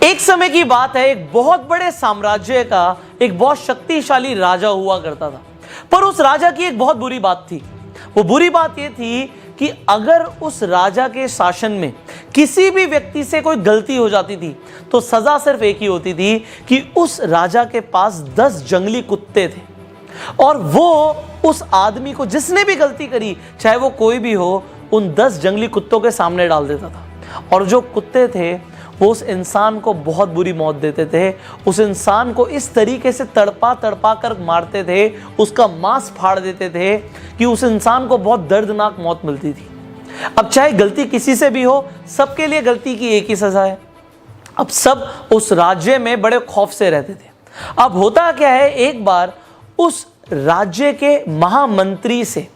एक समय की बात है, एक बहुत बड़े साम्राज्य का एक बहुत शक्तिशाली राजा हुआ करता था। पर उस राजा की एक बहुत बुरी बात थी। वो बुरी बात ये थी कि अगर उस राजा के शासन में किसी भी व्यक्ति से कोई गलती हो जाती थी तो सजा सिर्फ एक ही होती थी कि उस राजा के पास 10 जंगली कुत्ते थे और वो उस आदमी को जिसने भी गलती करी, चाहे वो कोई भी हो, उन 10 जंगली कुत्तों के सामने डाल देता था। और जो कुत्ते थे वो उस इंसान को बहुत बुरी मौत देते थे। उस इंसान को इस तरीके से तड़पा तड़पा कर मारते थे, उसका मांस फाड़ देते थे कि उस इंसान को बहुत दर्दनाक मौत मिलती थी। अब चाहे गलती किसी से भी हो, सबके लिए गलती की एक ही सजा है। अब सब उस राज्य में बड़े खौफ से रहते थे। अब होता क्या है, एक बार उस राज्य के महामंत्री से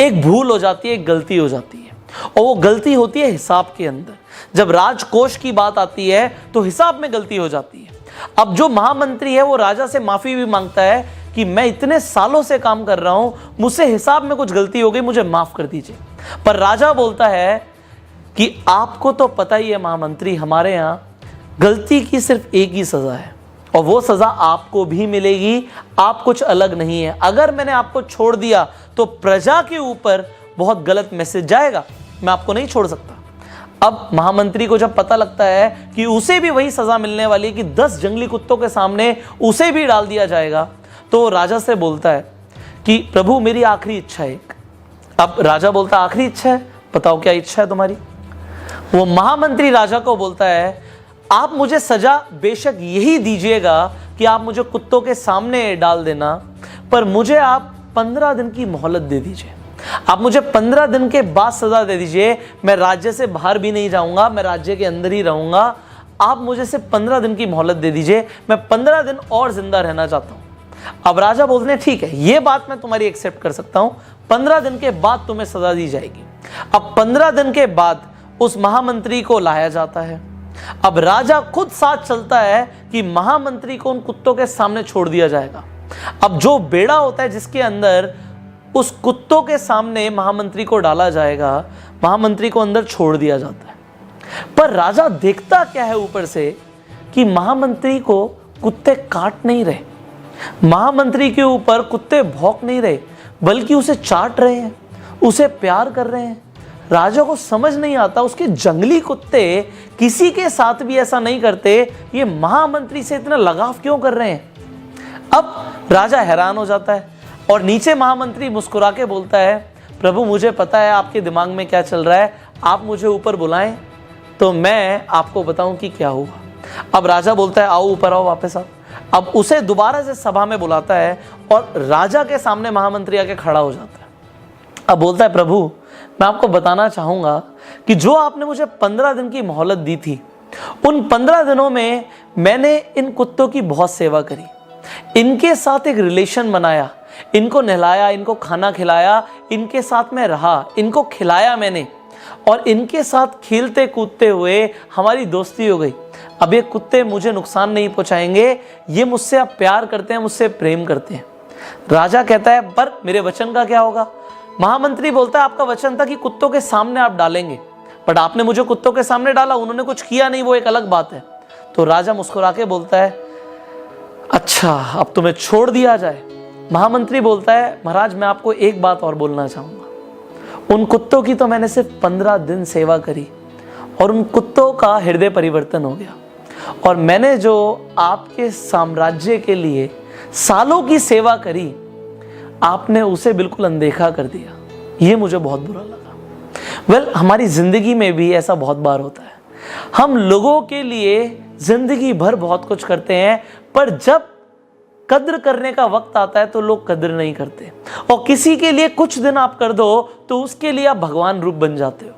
एक भूल हो जाती है, एक गलती हो जाती है, और वो गलती होती है हिसाब के अंदर। जब राजकोष की बात आती है तो हिसाब में गलती हो जाती है। अब जो महामंत्री है वो राजा से माफी भी मांगता है कि मैं इतने सालों से काम कर रहा हूं, मुझसे हिसाब में कुछ गलती हो गई, मुझे माफ कर दीजिए। पर राजा बोलता है कि आपको तो पता ही है महामंत्री, हमारे यहां गलती की सिर्फ एक ही सजा है और वो सजा आपको भी मिलेगी, आप कुछ अलग नहीं है। अगर मैंने आपको छोड़ दिया तो प्रजा के ऊपर बहुत गलत मैसेज जाएगा, मैं आपको नहीं छोड़ सकता। अब महामंत्री को जब पता लगता है कि उसे भी वही सजा मिलने वाली है कि 10 जंगली कुत्तों के सामने उसे भी डाल दिया जाएगा, तो राजा से बोलता है कि प्रभु मेरी आखिरी इच्छा है। अब राजा बोलता है आखिरी इच्छा है, बताओ क्या इच्छा है तुम्हारी। वो महामंत्री राजा को बोलता है आप मुझे सजा बेशक यही दीजिएगा कि आप मुझे कुत्तों के सामने डाल देना, पर मुझे आप 15 दिन की मोहलत दे दीजिए। आप मुझे 15 दिन के बाद सजा दे दीजिए। मैं राज्य से बाहर भी नहीं जाऊंगा, मैं राज्य के अंदर ही रहूंगा। आप मुझे सिर्फ 15 दिन की मोहलत दे दीजिए, मैं 15 दिन और जिंदा रहना चाहता हूं। अब राजा बोलते हैं ठीक है, ये बात मैं तुम्हारी एक्सेप्ट कर सकता हूं, 15 दिन के बाद तुम्हें सजा दी जाएगी। अब 15 दिन के बाद उस महामंत्री को लाया जाता है। अब राजा खुद साथ चलता है कि महामंत्री को उन कुत्तों के सामने छोड़ दिया जाएगा। अब जो बेड़ा होता है जिसके अंदर उस कुत्तों के सामने महामंत्री को डाला जाएगा, महामंत्री को अंदर छोड़ दिया जाता है। पर राजा देखता क्या है ऊपर से कि महामंत्री को कुत्ते काट नहीं रहे, महामंत्री के ऊपर कुत्ते भौंक नहीं रहे, बल्कि उसे चाट रहे हैं, उसे प्यार कर रहे हैं। राजा को समझ नहीं आता उसके जंगली कुत्ते किसी के साथ भी ऐसा नहीं करते, ये महामंत्री से इतना लगाव क्यों कर रहे हैं। अब राजा हैरान हो जाता है और नीचे महामंत्री मुस्कुरा के बोलता है प्रभु मुझे पता है आपके दिमाग में क्या चल रहा है, आप मुझे ऊपर बुलाएं तो मैं आपको बताऊं कि क्या हुआ। अब राजा बोलता है आओ ऊपर आओ, वापस आओ। अब उसे दोबारा से सभा में बुलाता है और राजा के सामने महामंत्री आके खड़ा हो जाता है। अब बोलता है प्रभु मैं आपको बताना चाहूंगा कि जो आपने मुझे 15 दिन की मोहलत दी थी, उन 15 दिनों में मैंने इन कुत्तों की बहुत सेवा करी, इनके साथ एक रिलेशन बनाया, इनको नहलाया, इनको खाना खिलाया, इनके साथ में रहा, इनको खिलाया मैंने और इनके साथ खेलते कूदते हुए हमारी दोस्ती हो गई। अब ये कुत्ते मुझे नुकसान नहीं पहुंचाएंगे, ये मुझसे अब प्यार करते हैं, मुझसे प्रेम करते हैं। राजा कहता है पर मेरे वचन का क्या होगा। महामंत्री बोलता है आपका वचन था कि कुत्तों के सामने आप डालेंगे, बट आपने मुझे कुत्तों के सामने डाला, उन्होंने कुछ किया नहीं, वो एक अलग बात है। तो राजा मुस्कुरा के बोलता है अच्छा अब तुम्हें छोड़ दिया जाए। महामंत्री बोलता है महाराज मैं आपको एक बात और बोलना चाहूंगा, उन कुत्तों की तो मैंने सिर्फ 15 दिन सेवा करी और उन कुत्तों का हृदय परिवर्तन हो गया, और मैंने जो आपके साम्राज्य के लिए सालों की सेवा करी आपने उसे बिल्कुल अनदेखा कर दिया, ये मुझे बहुत बुरा लगा। हमारी जिंदगी में भी ऐसा बहुत बार होता है, हम लोगों के लिए जिंदगी भर बहुत कुछ करते हैं, पर जब कद्र करने का वक्त आता है तो लोग कद्र नहीं करते, और किसी के लिए कुछ दिन आप कर दो तो उसके लिए आप भगवान रूप बन जाते हो।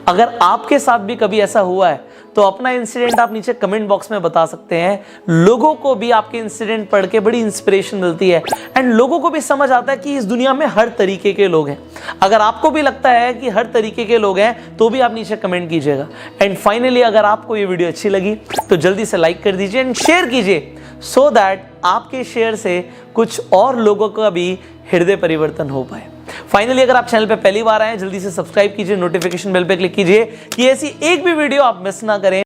अगर आपके साथ भी कभी ऐसा हुआ है तो अपना इंसिडेंट आप नीचे कमेंट बॉक्स में बता सकते हैं। लोगों को भी आपके इंसिडेंट पढ़ के बड़ी इंस्पिरेशन मिलती है एंड लोगों को भी समझ आता है कि इस दुनिया में हर तरीके के लोग हैं। अगर आपको भी लगता है कि हर तरीके के लोग हैं तो भी आप नीचे कमेंट कीजिएगा। एंड फाइनली अगर आपको ये वीडियो अच्छी लगी तो जल्दी से लाइक कर दीजिए एंड शेयर कीजिए, सो दैट आपके शेयर से कुछ और लोगों का भी हृदय परिवर्तन हो पाए। फाइनली अगर आप चैनल पे पहली बार आए जल्दी से सब्सक्राइब कीजिए, नोटिफिकेशन बेल पे क्लिक कीजिए कि ऐसी एक भी वीडियो आप मिस ना करें।